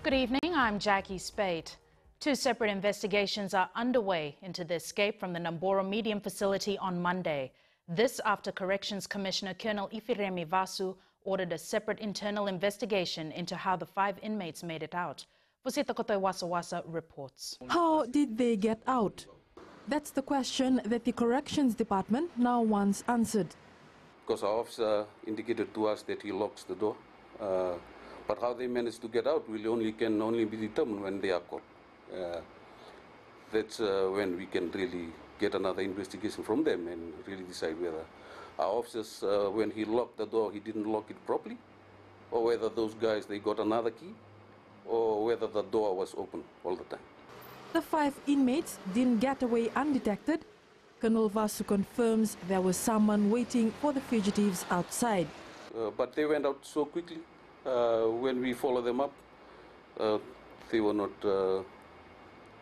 Good evening, I'm Jackie Spade. Two separate investigations are underway into the escape from the Namboro Medium facility on Monday. This after Corrections Commissioner Colonel Ifiremi Vasu ordered a separate internal investigation into how the 5 inmates made it out. Vosita Kotoi Wasawasa reports. How did they get out? That's the question that the Corrections Department now wants answered. Because our officer indicated to us that he locks the door. But how they managed to get out can only be determined when they are caught. That's when we can really get another investigation from them and really decide whether our officers, when he locked the door, he didn't lock it properly, or whether those guys, they got another key, or whether the door was open all the time. The 5 inmates didn't get away undetected. Colonel Vasu confirms there was someone waiting for the fugitives outside. But they went out so quickly. When we followed them up, they were not.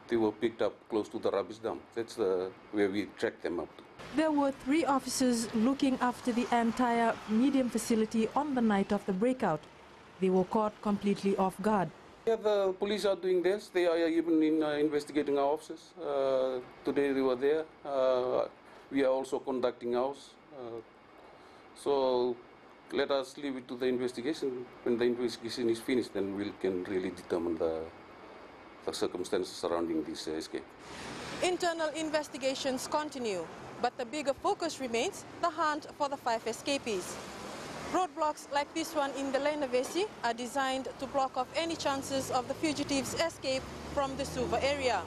They were picked up close to the rubbish dump. That's where we tracked them up to. There were 3 officers looking after the entire medium facility on the night of the breakout. They were caught completely off guard. Yeah, the police are doing this. They are even investigating our officers. Today they were there. We are also conducting ours. So let us leave it to the investigation. When the investigation is finished, then we can really determine the circumstances surrounding this escape. Internal investigations continue, but the bigger focus remains the hunt for the 5 escapees. Roadblocks like this one in the Lenavesi are designed to block off any chances of the fugitives' escape from the Suva area.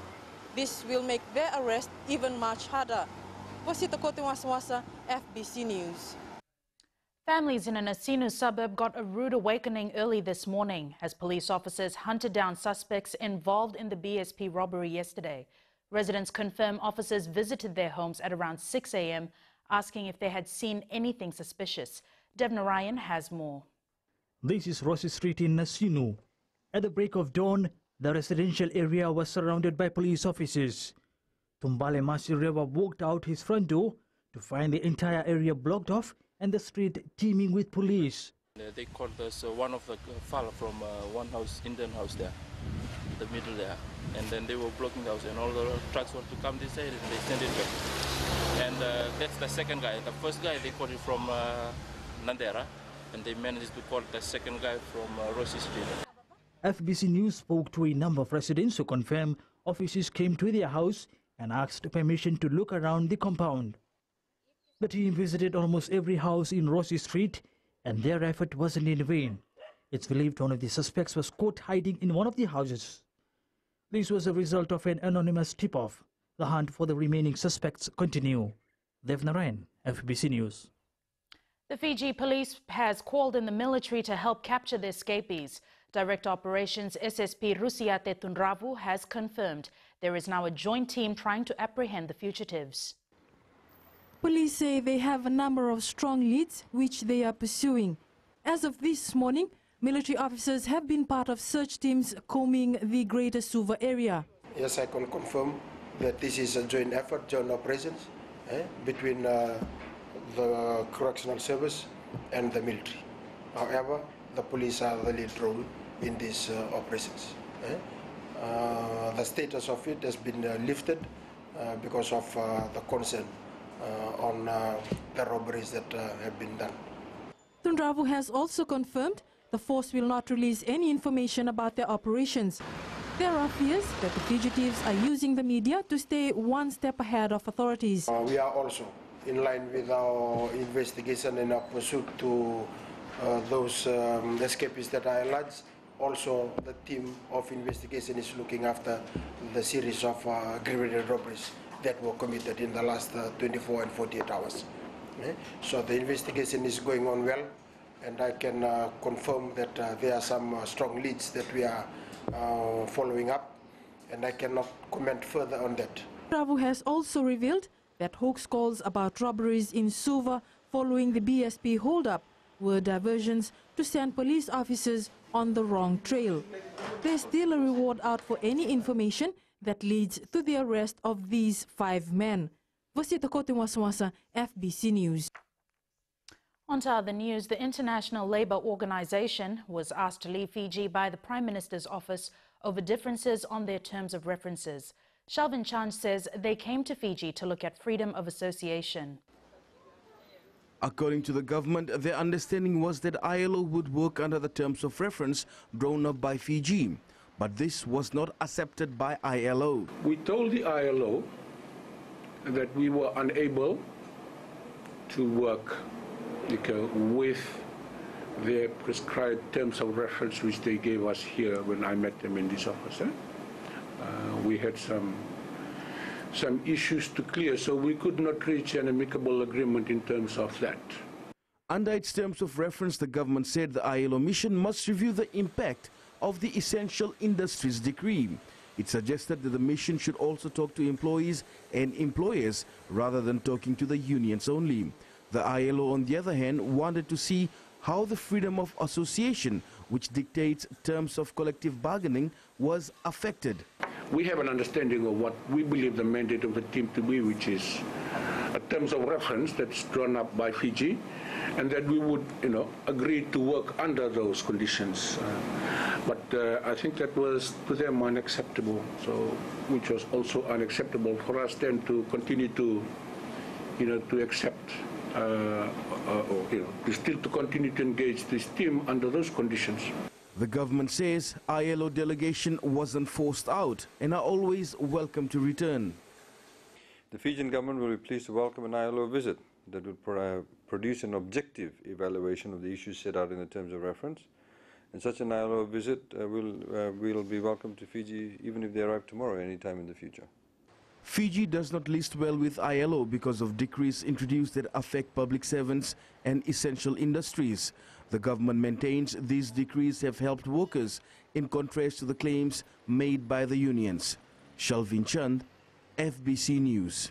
This will make their arrest even much harder. Vosita Kotoi Wasawasa, FBC News. Families in an Asinu suburb got a rude awakening early this morning as police officers hunted down suspects involved in the BSP robbery yesterday. Residents confirm officers visited their homes at around 6 a.m. asking if they had seen anything suspicious. Devnarayan has more. This is Rossi Street in Asinu. At the break of dawn, the residential area was surrounded by police officers. Tumbale Masirewa walked out his front door to find the entire area blocked off and the street teeming with police. They called us one of the fella from one house, Indian house there, in the middle there. And then they were blocking the house and all the trucks want to come this side and they send it back. And that's the second guy. The first guy, they called it from Nandera, and they managed to call the second guy from Rossi Street. FBC News spoke to a number of residents who confirmed officers came to their house and asked permission to look around the compound. The team visited almost every house in Rossi Street, and their effort wasn't in vain. It's believed one of the suspects was caught hiding in one of the houses. This was a result of an anonymous tip-off. The hunt for the remaining suspects continue. Devnarayan, FBC News. The Fiji police has called in the military to help capture the escapees. Director Operations SSP Rusiate Tunravu has confirmed there is now a joint team trying to apprehend the fugitives. Police say they have a number of strong leads which they are pursuing. As of this morning, military officers have been part of search teams combing the greater Suva area. Yes, I can confirm that this is a joint effort, joint operations between the correctional service and the military. However, the police are the lead role in these operations. The status of it has been lifted because of the concern on the robberies that have been done. Tunravu has also confirmed the force will not release any information about their operations. There are fears that the fugitives are using the media to stay one step ahead of authorities. We are also in line with our investigation and our pursuit to those escapees that are alleged. Also, the team of investigation is looking after the series of aggravated robberies that were committed in the last 24 and 48 hours. So the investigation is going on well, and I can confirm that there are some strong leads that we are following up, and I cannot comment further on that. Tunravu has also revealed that hoax calls about robberies in Suva following the BSP hold-up were diversions to send police officers on the wrong trail. There's still a reward out for any information that leads to the arrest of these 5 men. Vosita Kotoi Wasawasa, FBC News. On to other news, the International Labour Organization was asked to leave Fiji by the Prime Minister's office over differences on their terms of references. Shalvin Chand says they came to Fiji to look at freedom of association. According to the government, their understanding was that ILO would work under the terms of reference drawn up by Fiji. But this was not accepted by ILO. We told the ILO that we were unable to work with their prescribed terms of reference which they gave us here when I met them in this office. We had some issues to clear, so we could not reach an amicable agreement in terms of that. Under its terms of reference, the government said the ILO mission must review the impact of the Essential Industries Decree. It suggested that the mission should also talk to employees and employers rather than talking to the unions only. The ILO, on the other hand, wanted to see how the freedom of association, which dictates terms of collective bargaining, was affected. We have an understanding of what we believe the mandate of the team to be, which is a terms of reference that's drawn up by Fiji, and that we would, agree to work under those conditions. But I think that was to them unacceptable, so which was also unacceptable for us then to continue to, to accept. Still to continue to engage this team under those conditions. The government says ILO delegation wasn't forced out and are always welcome to return. The Fijian government will be pleased to welcome an ILO visit that would produce an objective evaluation of the issues set out in the terms of reference. And such an ILO visit will be welcome to Fiji even if they arrive tomorrow, anytime in the future. Fiji does not list well with ILO because of decrees introduced that affect public servants and essential industries. The government maintains these decrees have helped workers, in contrast to the claims made by the unions. Shalvin Chand, FBC News.